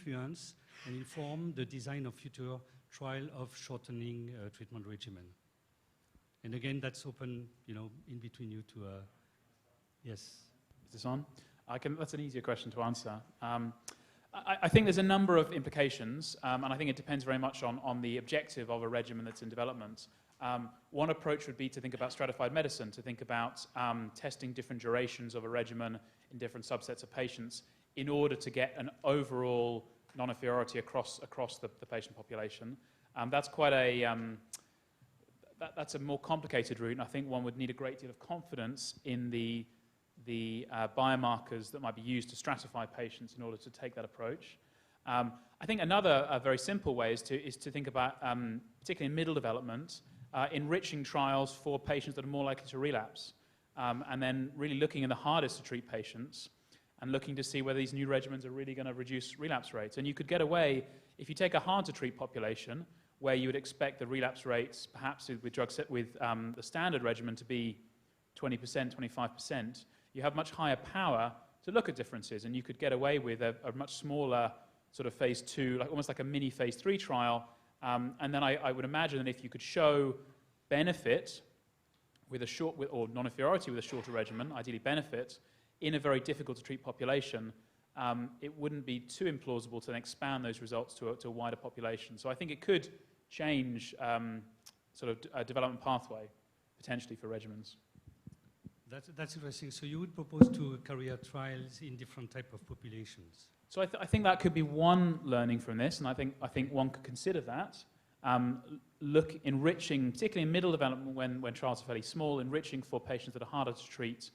influence and inform the design of future trial of shortening treatment regimen. And again, that's open, in between you to, yes. Is this on? That's an easier question to answer. I think there's a number of implications, and I think it depends very much on the objective of a regimen that's in development. One approach would be to think about stratified medicine, to think about testing different durations of a regimen in different subsets of patients in order to get an overall non-inferiority across the patient population. That's quite that's a more complicated route, and I think one would need a great deal of confidence in the biomarkers that might be used to stratify patients in order to take that approach. I think another very simple way is to think about, particularly in middle development, enriching trials for patients that are more likely to relapse, and then really looking in the hardest to treat patients and looking to see whether these new regimens are really going to reduce relapse rates. And you could get away, if you take a hard to treat population, where you would expect the relapse rates, perhaps with the standard regimen, to be 20%, 25%, you have much higher power to look at differences, and you could get away with a much smaller sort of phase 2, almost like a mini phase 3 trial. And then I would imagine that if you could show benefit with or non-inferiority with a shorter regimen, ideally benefit, in a very difficult to treat population, it wouldn't be too implausible to then expand those results to a wider population. So I think it could change sort of a development pathway, potentially, for regimens. That's interesting. So you would propose to carry out trials in different type of populations? So I think that could be one learning from this, and I think one could consider that. Enriching, particularly in middle development when trials are fairly small, enriching for patients that are harder to treat,